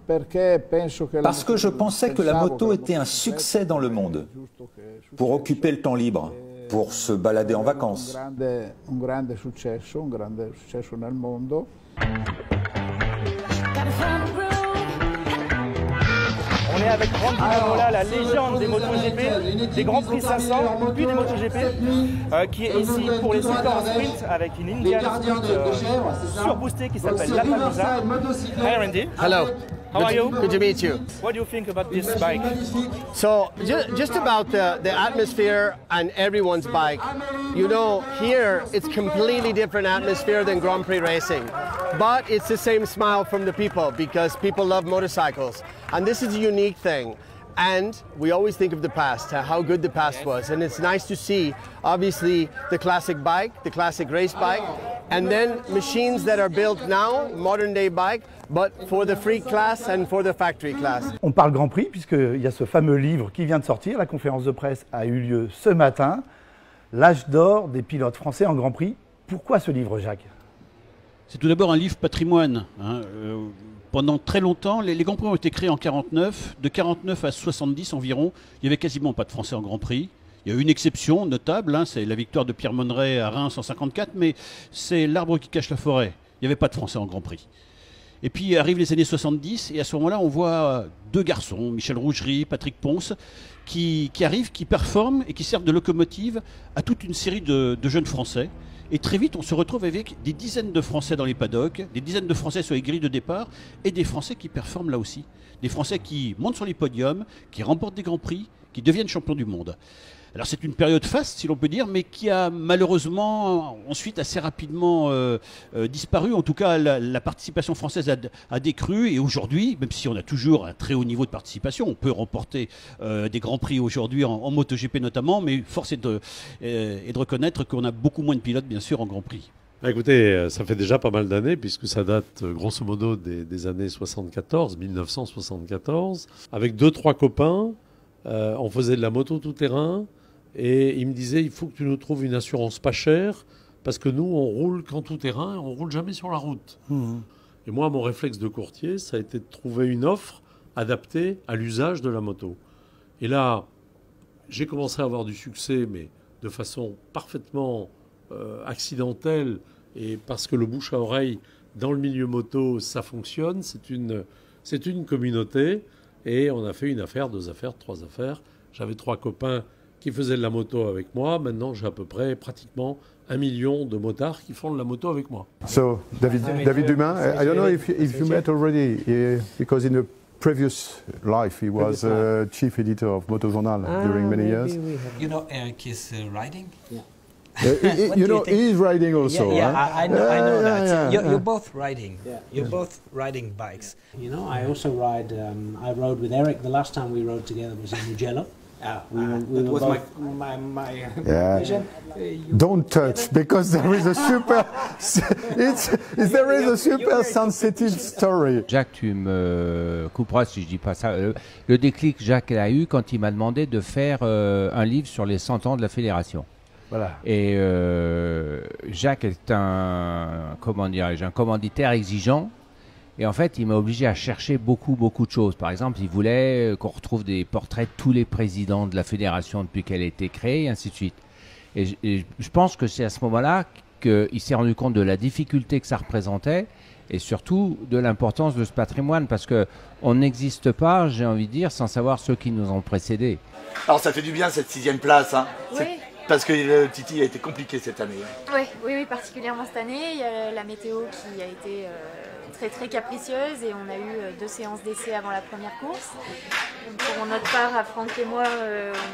Parce que je pensais que la moto était un succès dans le monde, pour occuper le temps libre, pour se balader en vacances. On est avec Randy Mamola, la légende des MotoGP, des Grands Prix 500, puis des MotoGP, qui est ici pour les secteurs en sprint avec une Indian sprint surboostée qui s'appelle La Palusa. Hi Randy. Hello. How are you? Good to meet you. What do you think about this bike? So, just about the atmosphere and everyone's bike. You know, here it's completely different atmosphere than Grand Prix racing. But it's the same smile from the people because people love motorcycles. And this is a unique thing. And we always think of the past, how good the past was. And it's nice to see, obviously, the classic bike, the classic race bike, and then machines that are built now, modern day bike, but for the free class and for the factory class. On parle Grand Prix puisqu'il y a ce fameux livre qui vient de sortir. La conférence de presse a eu lieu ce matin. L'âge d'or des pilotes français en Grand Prix. Pourquoi ce livre, Jacques? C'est tout d'abord un livre patrimoine. Pendant très longtemps, les Grands Prix ont été créés en 49. De 49 à 70 environ, il n'y avait quasiment pas de Français en Grand Prix. Il y a eu une exception notable, c'est la victoire de Pierre Monneret à Reims en 54, mais c'est l'arbre qui cache la forêt. Il n'y avait pas de Français en Grand Prix. Et puis arrivent les années 70, et à ce moment-là, on voit deux garçons, Michel Rougerie, Patrick Ponce, qui arrivent, qui performent et qui servent de locomotive à toute une série de jeunes Français. Et très vite, on se retrouve avec des dizaines de Français dans les paddocks, des dizaines de Français sur les grilles de départ, et des Français qui performent là aussi. Des Français qui montent sur les podiums, qui remportent des Grands Prix, qui deviennent champions du monde. Alors c'est une période faste, si l'on peut dire, mais qui a malheureusement ensuite assez rapidement disparu. En tout cas, la participation française a décru. Et aujourd'hui, même si on a toujours un très haut niveau de participation, on peut remporter des Grands Prix aujourd'hui en MotoGP notamment, mais force est de reconnaître qu'on a beaucoup moins de pilotes, bien sûr, en Grand Prix. Écoutez, ça fait déjà pas mal d'années, puisque ça date grosso modo des années 1974. Avec 2-3 copains, on faisait de la moto tout-terrain. Et il me disait, il faut que tu nous trouves une assurance pas chère, parce que nous, on roule qu'en tout-terrain, on roule jamais sur la route. Et moi, mon réflexe de courtier, ça a été de trouver une offre adaptée à l'usage de la moto. Et là, j'ai commencé à avoir du succès, mais de façon parfaitement accidentelle, et parce que le bouche à oreille, dans le milieu moto, ça fonctionne, c'est une communauté, et on a fait une affaire, 2 affaires, 3 affaires. J'avais 3 copains qui faisaient de la moto avec moi. Maintenant, j'ai à peu près pratiquement 1 million de motards qui font de la moto avec moi. So, David Dumas, I don't know if you met already, because in a previous life he was chief editor of Moto Journal during many years. You know Eric is riding? Yeah. You know, he's riding also. Yeah, huh? I know that. You're both riding. Yeah. You're both riding bikes. You know, I also ride. I rode with Eric. The last time we rode together was in Mugello. That was my vision. Don't touch, because there is a super, there is a super sensitive story. Jacques, tu me couperas si je dis pas ça. Le déclic, Jacques a eu quand il m'a demandé de faire un livre sur les 100 ans de la fédération. Voilà. Et Jacques est un commanditaire exigeant. Et en fait, il m'a obligé à chercher beaucoup de choses. Par exemple, il voulait qu'on retrouve des portraits de tous les présidents de la fédération depuis qu'elle a été créée, et ainsi de suite. Et je pense que c'est à ce moment-là qu'il s'est rendu compte de la difficulté que ça représentait et surtout de l'importance de ce patrimoine, parce qu'on n'existe pas, j'ai envie de dire, sans savoir ceux qui nous ont précédés. Alors ça fait du bien cette 6e place, hein. Oui. Parce que le Titi a été compliqué cette année. Oui, particulièrement cette année. Il y a la météo qui a été très capricieuse et on a eu 2 séances d'essai avant la première course. Donc, pour notre part, à Franck et moi,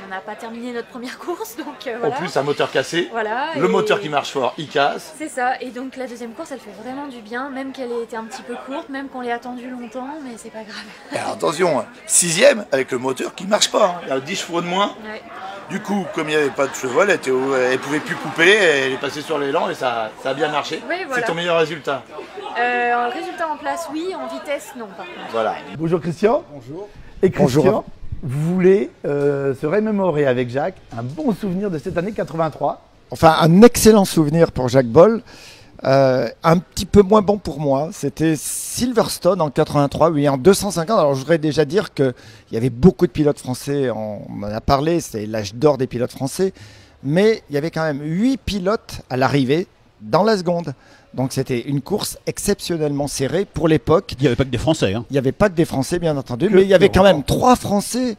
on n'a pas terminé notre première course. Donc, voilà. En plus, un moteur cassé, voilà, le moteur qui marche fort, il casse. C'est ça, et donc la 2e course, elle fait vraiment du bien, même qu'elle ait été un petit peu courte, même qu'on l'ait attendue longtemps, mais c'est pas grave. Alors attention, 6e avec le moteur qui marche pas, hein. Il y a 10 chevaux de moins. Ouais. Du coup, comme il n'y avait pas de cheval, elle pouvait plus couper, elle est passée sur l'élan et ça a bien marché. Oui, voilà. C'est ton meilleur résultat? Résultat en place, oui, en vitesse, non par contre. Voilà. Bonjour Christian. Bonjour. Et Christian, Bonjour. vous voulez se remémorer avec Jacques un bon souvenir de cette année 83. Enfin, un excellent souvenir pour Jacques Boll. Un petit peu moins bon pour moi, c'était Silverstone en 83, oui, en 250. Alors je voudrais déjà dire qu'il y avait beaucoup de pilotes français, on en a parlé, c'est l'âge d'or des pilotes français, mais il y avait quand même 8 pilotes à l'arrivée dans la seconde. Donc c'était une course exceptionnellement serrée pour l'époque. Il n'y avait pas que des Français. Hein. Il n'y avait pas que des Français, bien entendu, mais il y avait quand même 3 Français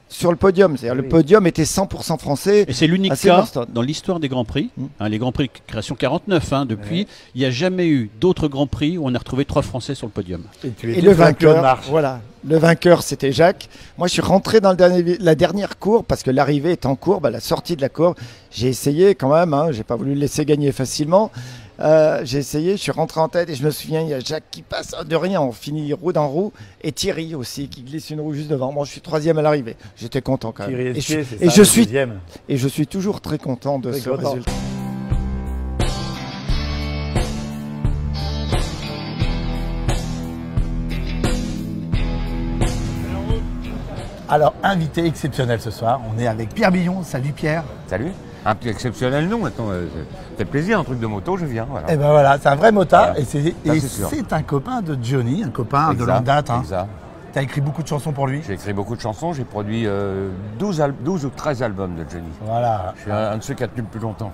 sur le podium. C'est-à-dire le podium était 100% français. Et c'est l'unique cas dans l'histoire des Grands Prix, les Grands Prix création 49, depuis, il n'y a jamais eu d'autres Grands Prix où on a retrouvé 3 Français sur le podium. Et le vainqueur, voilà, le vainqueur c'était Jacques. Moi je suis rentré dans la dernière courbe parce que l'arrivée est en courbe, à la sortie de la courbe. J'ai essayé quand même, j'ai pas voulu le laisser gagner facilement. J'ai essayé, je suis rentré en tête et je me souviens, il y a Jacques qui passe de rien, on finit roue dans roue, et Thierry aussi qui glisse une roue juste devant. Moi je suis 3e à l'arrivée, j'étais content quand même. Et je suis toujours très content de ce résultat. Alors, invité exceptionnel ce soir, on est avec Pierre Billon. Salut Pierre. Salut. Un petit exceptionnel non, attends, ça fait plaisir, un truc de moto, je viens. Voilà. Et ben voilà, c'est un vrai motard, voilà. et c'est un copain de Johnny, un copain de longue date. Exact. Tu as écrit beaucoup de chansons pour lui? J'ai écrit beaucoup de chansons, j'ai produit 12 ou 13 albums de Johnny. Voilà. Je suis un de ceux qui a tenu le plus longtemps.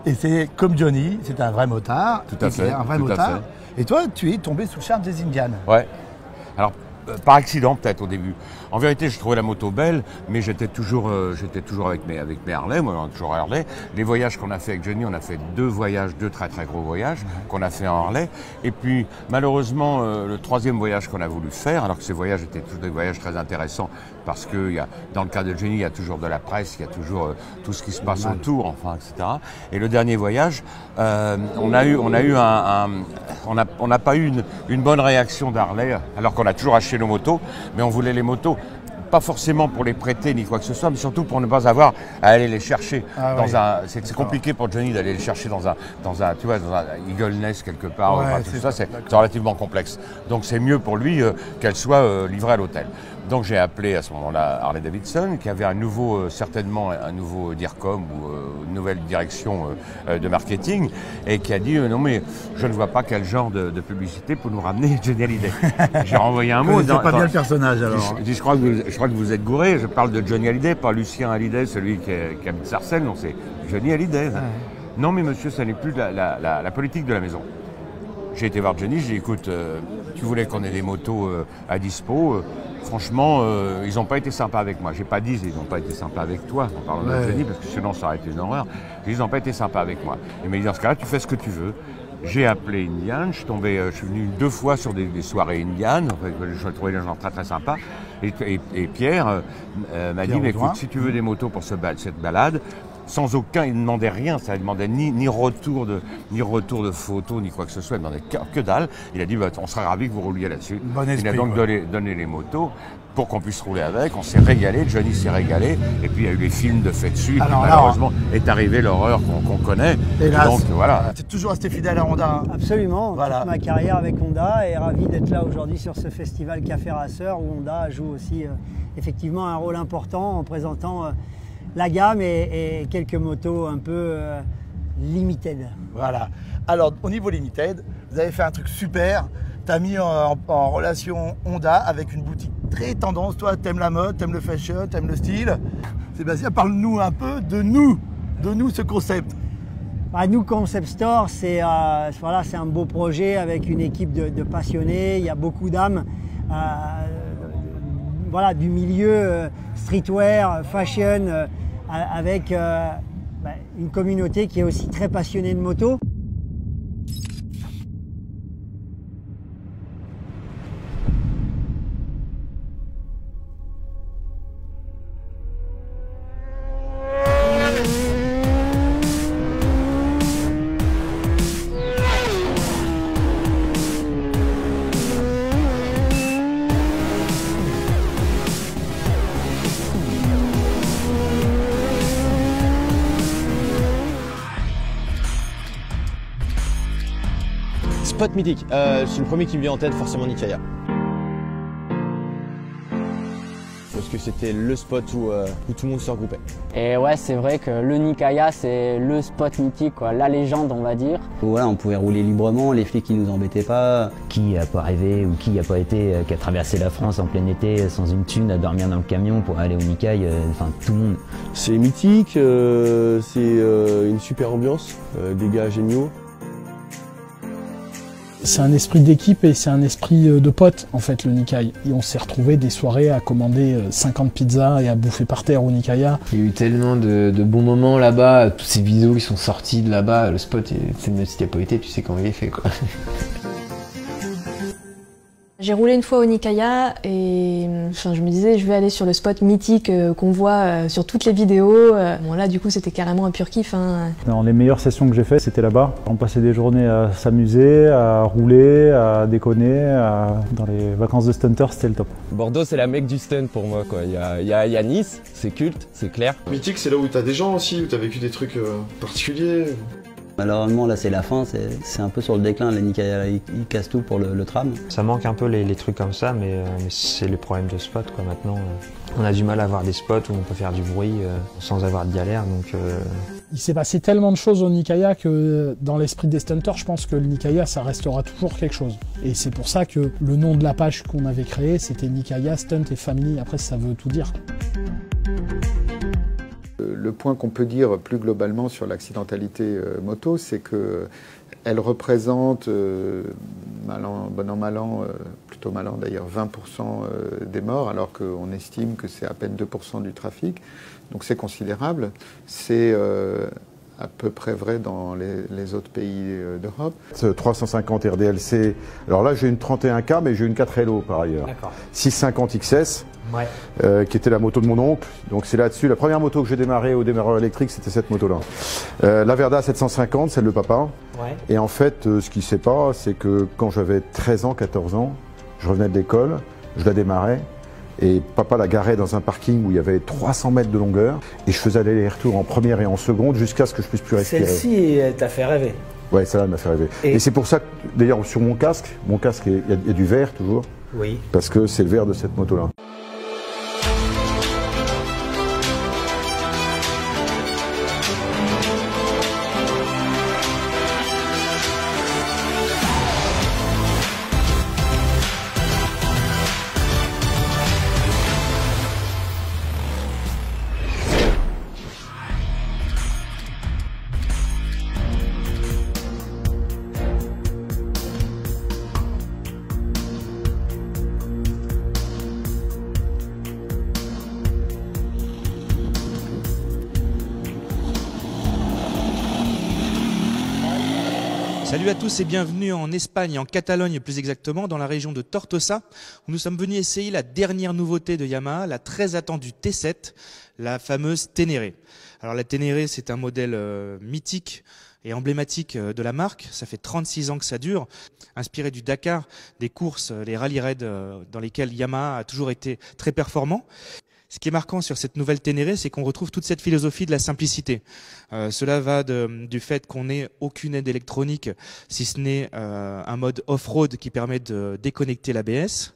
Et c'est comme Johnny, c'est un vrai motard. Tout à fait. Un vrai motard. Et toi, tu es tombé sous le charme des Indians. Ouais. Alors, par accident peut-être au début. En vérité, je trouvais la moto belle, mais j'étais toujours avec mes Harley, moi on a toujours Harley. Les voyages qu'on a fait avec Johnny, on a fait 2 très très gros voyages qu'on a fait en Harley. Et puis malheureusement, le 3e voyage qu'on a voulu faire, alors que ces voyages étaient tous des voyages très intéressants, parce que dans le cas de Johnny, il y a toujours de la presse, il y a toujours tout ce qui se passe autour, enfin, etc. Et le dernier voyage, on n'a pas eu une bonne réaction d'Harley, alors qu'on a toujours acheté nos motos, mais on voulait les motos pas forcément pour les prêter ni quoi que ce soit, mais surtout pour ne pas avoir à aller les chercher c'est compliqué pour Johnny d'aller les chercher dans un Eagle Nest quelque part. Tout ça, c'est relativement complexe. Donc c'est mieux pour lui qu'elle soit livrée à l'hôtel. Donc j'ai appelé à ce moment-là Harley Davidson, qui avait certainement un nouveau DIRCOM ou une nouvelle direction de marketing, et qui a dit non mais je ne vois pas quel genre de publicité pour nous ramener Johnny Hallyday. J'ai renvoyé un mot. C'est pas bien le personnage alors. Je crois que vous êtes gouré, je parle de Johnny Hallyday, pas Lucien Hallyday, celui qui habite Sarcelles, non, c'est Johnny Hallyday. Non mais monsieur, ça n'est plus la politique de la maison. J'ai été voir Johnny, j'ai dit écoute, tu voulais qu'on ait des motos à dispo, franchement, ils n'ont pas été sympas avec moi. J'ai pas dit ils n'ont pas été sympas avec toi, en parlant de Johnny, parce que sinon ça aurait été une horreur. Ils n'ont pas été sympas avec moi. Il m'a dit dans ce cas-là, tu fais ce que tu veux. J'ai appelé Indian, je suis venu 2 fois sur des soirées Indian, je trouvais les gens très très sympas. Et Pierre m'a dit, mais écoute, si tu veux des motos pour cette balade, sans aucun, il ne demandait rien, ça ne demandait ni retour de photos, ni quoi que ce soit, il ne demandait que dalle. Il a dit, on serait ravis que vous rouliez là-dessus. Il a donc donné les motos pour qu'on puisse rouler avec, on s'est régalé, Johnny s'est régalé, et puis il y a eu les films de fait dessus, et puis malheureusement est arrivée l'horreur qu'on connaît. Et donc voilà. Tu es toujours resté fidèle à Honda. Absolument, toute ma carrière avec Honda, et ravi d'être là aujourd'hui sur ce festival Café Racer, où Honda joue aussi effectivement un rôle important en présentant la gamme et quelques motos un peu limited. Voilà. Alors au niveau limited, vous avez fait un truc super. Tu as mis en relation Honda avec une boutique très tendance. Toi, t'aimes la mode, t'aimes le fashion, t'aimes le style. Sébastien, parle-nous un peu de nous ce concept. Nous, Concept Store, c'est un beau projet avec une équipe de passionnés. Il y a beaucoup d'âmes du milieu streetwear, fashion, avec une communauté qui est aussi très passionnée de moto. Spot mythique, c'est le premier qui me vient en tête, forcément Nikaya. Parce que c'était le spot où tout le monde se regroupait. Et ouais, c'est vrai que le Nikaya, c'est le spot mythique, quoi, la légende, on va dire. Voilà, on pouvait rouler librement, les flics qui nous embêtaient pas. Qui a pas rêvé ou qui a pas été, qui a traversé la France en plein été sans une thune à dormir dans le camion pour aller au Nikkei, enfin tout le monde. C'est mythique, c'est une super ambiance, des gars géniaux. C'est un esprit d'équipe et c'est un esprit de pote en fait le Nikkei. Et on s'est retrouvé des soirées à commander 50 pizzas et à bouffer par terre au Nikkei. Il y a eu tellement de bons moments là-bas, toutes ces vidéos qui sont sorties de là-bas, le spot, même si t'y as pas été, tu sais comment il est fait quoi. J'ai roulé une fois au Nikkei et je me disais je vais aller sur le spot mythique qu'on voit sur toutes les vidéos. Bon là du coup c'était carrément un pur kiff. Dans les meilleures sessions que j'ai faites c'était là-bas. On passait des journées à s'amuser, à rouler, à déconner. Dans les vacances de stunter c'était le top. Bordeaux c'est la mecque du stunt pour moi quoi. Il y a Nice, c'est culte, c'est clair. Mythique c'est là où t'as des gens aussi, où t'as vécu des trucs particuliers. Malheureusement là c'est la fin, c'est un peu sur le déclin, les Nikkei ils cassent tout pour le tram. Ça manque un peu les trucs comme ça, mais c'est le problème de spot quoi. Maintenant on a du mal à avoir des spots où on peut faire du bruit sans avoir de galère. Donc, Il s'est passé tellement de choses au Nikkei que dans l'esprit des stunters, je pense que le Nikkei ça restera toujours quelque chose. Et c'est pour ça que le nom de la page qu'on avait créée c'était Nikkei Stunt et Family, après ça veut tout dire. Le point qu'on peut dire plus globalement sur l'accidentalité moto, c'est qu'elle représente, bon an, mal an, plutôt mal an d'ailleurs, 20% des morts, alors qu'on estime que c'est à peine 2% du trafic. Donc c'est considérable. C'est à peu près vrai dans les autres pays d'Europe. 350 RDLC, alors là j'ai une 31K mais j'ai une 4LO par ailleurs. 650 XS. Ouais. Qui était la moto de mon oncle, donc c'est là-dessus. La première moto que j'ai démarrée au démarreur électrique, c'était cette moto-là. La Verda 750, celle de papa. Ouais. Et en fait, ce qu'il ne sait pas, c'est que quand j'avais 13 ans, 14 ans, je revenais de l'école, je la démarrais, et papa la garait dans un parking où il y avait 300 mètres de longueur, et je faisais aller les retours en première et en seconde jusqu'à ce que je puisse plus respirer. Celle-ci, elle t'a fait rêver. Ouais, celle-là, elle m'a fait rêver. Et c'est pour ça que, d'ailleurs, sur mon casque, il y a du vert toujours. Oui. Parce que c'est le vert de cette moto-là. Salut à tous et bienvenue en Espagne, en Catalogne plus exactement, dans la région de Tortosa, où nous sommes venus essayer la dernière nouveauté de Yamaha, la très attendue T7, la fameuse Ténéré. Alors la Ténéré, c'est un modèle mythique et emblématique de la marque. Ça fait 36 ans que ça dure, inspiré du Dakar, des courses, les rally raids dans lesquels Yamaha a toujours été très performant. Ce qui est marquant sur cette nouvelle Ténéré, c'est qu'on retrouve toute cette philosophie de la simplicité. Cela va du fait qu'on n'ait aucune aide électronique, si ce n'est un mode off-road qui permet de déconnecter l'ABS.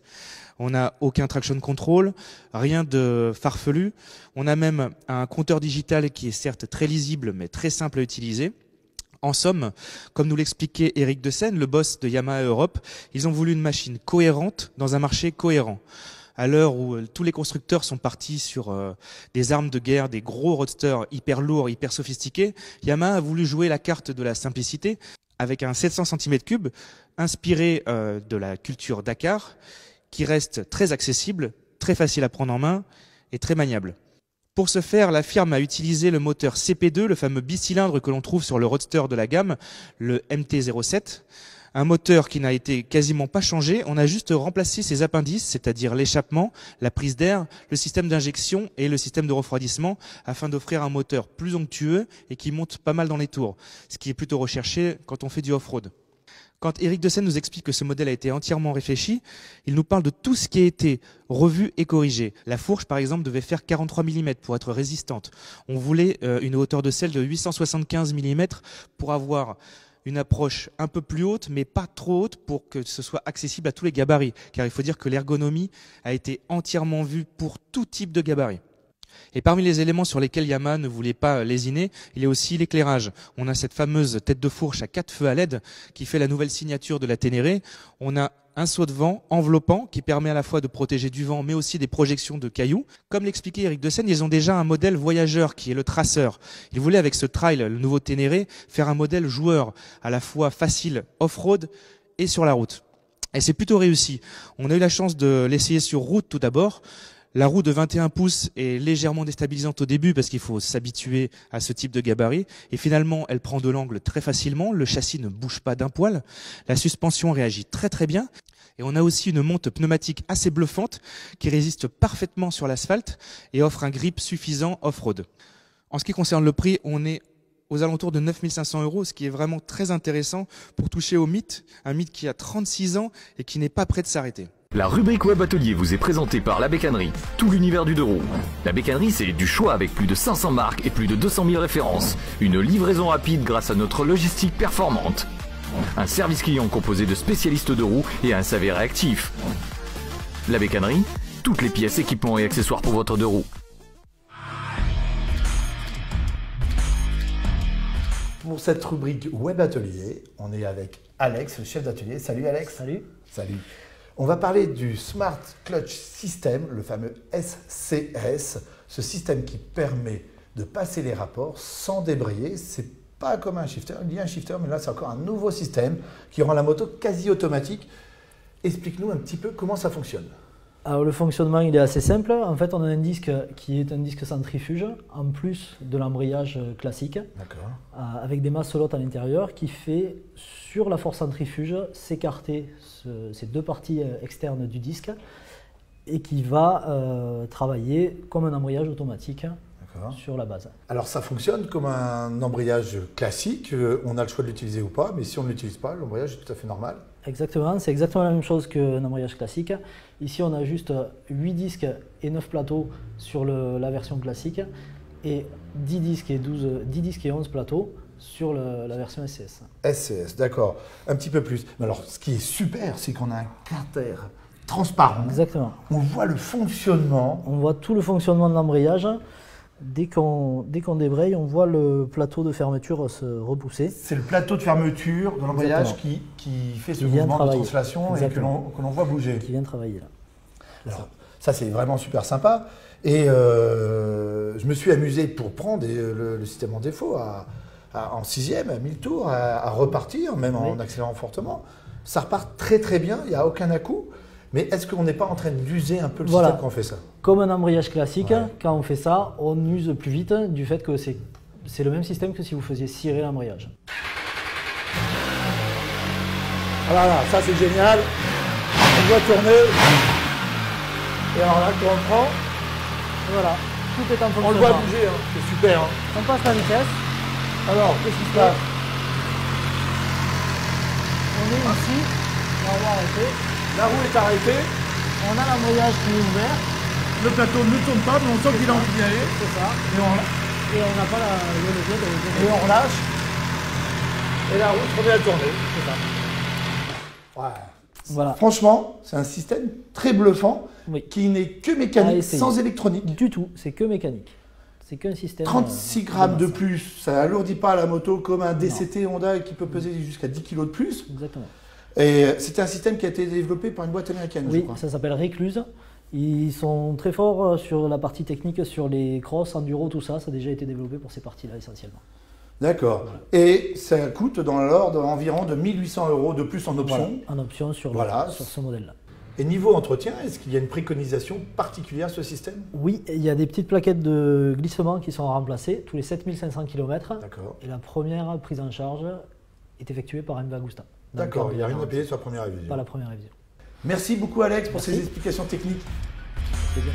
On n'a aucun traction control, rien de farfelu. On a même un compteur digital qui est certes très lisible, mais très simple à utiliser. En somme, comme nous l'expliquait Eric Dessen, le boss de Yamaha Europe, ils ont voulu une machine cohérente dans un marché cohérent. À l'heure où tous les constructeurs sont partis sur des armes de guerre, des gros roadsters hyper lourds, hyper sophistiqués, Yamaha a voulu jouer la carte de la simplicité avec un 700 cm3 inspiré de la culture Dakar, qui reste très accessible, très facile à prendre en main et très maniable. Pour ce faire, la firme a utilisé le moteur CP2, le fameux bicylindre que l'on trouve sur le roadster de la gamme, le MT-07. Un moteur qui n'a été quasiment pas changé, on a juste remplacé ses appendices, c'est-à-dire l'échappement, la prise d'air, le système d'injection et le système de refroidissement, afin d'offrir un moteur plus onctueux et qui monte pas mal dans les tours, ce qui est plutôt recherché quand on fait du off-road. Quand Eric Dessen nous explique que ce modèle a été entièrement réfléchi, il nous parle de tout ce qui a été revu et corrigé. La fourche, par exemple, devait faire 43 mm pour être résistante. On voulait une hauteur de selle de 875 mm pour avoir une approche un peu plus haute, mais pas trop haute pour que ce soit accessible à tous les gabarits. Car il faut dire que l'ergonomie a été entièrement vue pour tout type de gabarit. Et parmi les éléments sur lesquels Yamaha ne voulait pas lésiner, il y a aussi l'éclairage. On a cette fameuse tête de fourche à 4 feux à LED qui fait la nouvelle signature de la Ténéré. On a un saut de vent enveloppant qui permet à la fois de protéger du vent mais aussi des projections de cailloux. Comme l'expliquait Eric Dessen, ils ont déjà un modèle voyageur qui est le traceur. Ils voulaient avec ce trail, le nouveau Ténéré, faire un modèle joueur à la fois facile off-road et sur la route. Et c'est plutôt réussi. On a eu la chance de l'essayer sur route tout d'abord. La roue de 21 pouces est légèrement déstabilisante au début parce qu'il faut s'habituer à ce type de gabarit. Et finalement, elle prend de l'angle très facilement. Le châssis ne bouge pas d'un poil. La suspension réagit très très bien. Et on a aussi une monte pneumatique assez bluffante qui résiste parfaitement sur l'asphalte et offre un grip suffisant off-road. En ce qui concerne le prix, on est aux alentours de 9 500 €, ce qui est vraiment très intéressant pour toucher au mythe, un mythe qui a 36 ans et qui n'est pas prêt de s'arrêter. La rubrique Web Atelier vous est présentée par La Bécannerie, tout l'univers du deux roues. La Bécannerie, c'est du choix avec plus de 500 marques et plus de 200 000 références. Une livraison rapide grâce à notre logistique performante. Un service client composé de spécialistes de roues et un SAV réactif. La Bécannerie, toutes les pièces, équipements et accessoires pour votre deux roues. Pour cette rubrique Web Atelier, on est avec Alex, le chef d'atelier. Salut Alex. Salut. Salut. On va parler du Smart Clutch System, le fameux SCS, ce système qui permet de passer les rapports sans débrayer. C'est pas comme un shifter, il y a un shifter, mais là c'est encore un nouveau système qui rend la moto quasi automatique. Explique-nous un petit peu comment ça fonctionne. Alors le fonctionnement il est assez simple. En fait, on a un disque qui est un disque centrifuge en plus de l'embrayage classique, avec des masselottes à l'intérieur qui fait sur la force centrifuge s'écarter ces deux parties externes du disque et qui va travailler comme un embrayage automatique sur la base. Alors ça fonctionne comme un embrayage classique, on a le choix de l'utiliser ou pas, mais si on ne l'utilise pas, l'embrayage est tout à fait normal. Exactement, c'est exactement la même chose qu'un embrayage classique. Ici on a juste 8 disques et 9 plateaux sur la version classique et 10 disques et 11 plateaux sur la version SCS. SCS, d'accord, un petit peu plus. Mais alors ce qui est super, c'est qu'on a un carter transparent. Exactement. On voit le fonctionnement. On voit tout le fonctionnement de l'embrayage. Dès qu'on débraye, on voit le plateau de fermeture se repousser. C'est le plateau de fermeture de l'embrayage qui fait ce mouvement de translation et que l'on voit bouger. Qui vient travailler là. Alors, ça c'est vraiment super sympa. Et je me suis amusé pour prendre le système en défaut en 6e, à 1000 tours, à repartir, même en accélérant fortement. Ça repart très très bien, il n'y a aucun à-coup. Mais est-ce qu'on n'est pas en train d'user un peu le système quand on fait ça? Comme un embrayage classique, quand on fait ça, on use plus vite du fait que c'est le même système que si vous faisiez cirer l'embrayage. Voilà, ça c'est génial. On doit tourner. Et alors là, quand on prend, voilà, tout est en fonctionnement. On le voit bouger, hein. C'est super. Hein. On passe la vitesse. Alors, qu'est-ce qui se passe? On est ici, on va arrêter. La roue est arrêtée. On a l'embrayage qui est ouvert. Le plateau ne tourne pas, mais on sent qu'il a envie d'y aller. C'est ça. Et on n'a pas le levier de... Et on relâche. Et la roue se remet à tourner. C'est ça. Ouais. Voilà. Franchement, c'est un système très bluffant qui n'est que mécanique, sans électronique. Du tout, c'est que mécanique. C'est qu'un système... 36 grammes de plus, ça n'alourdit pas la moto comme un DCT Honda qui peut peser jusqu'à 10 kg de plus. Exactement. Et c'était un système qui a été développé par une boîte américaine, je crois. Ça s'appelle Recluse. Ils sont très forts sur la partie technique, sur les crosses, enduro, tout ça. Ça a déjà été développé pour ces parties-là essentiellement. D'accord. Voilà. Et ça coûte dans l'ordre environ de 1 800 € de plus en option. Voilà, en option sur ce modèle-là. Et niveau entretien, est-ce qu'il y a une préconisation particulière sur ce système? Oui, il y a des petites plaquettes de glissement qui sont remplacées tous les 7500 km. D'accord. Et la première prise en charge est effectuée par MV Agusta. D'accord, il n'y a rien à payer sur la première révision. Pas la première révision. Merci beaucoup Alex pour ces explications techniques. C'est bien.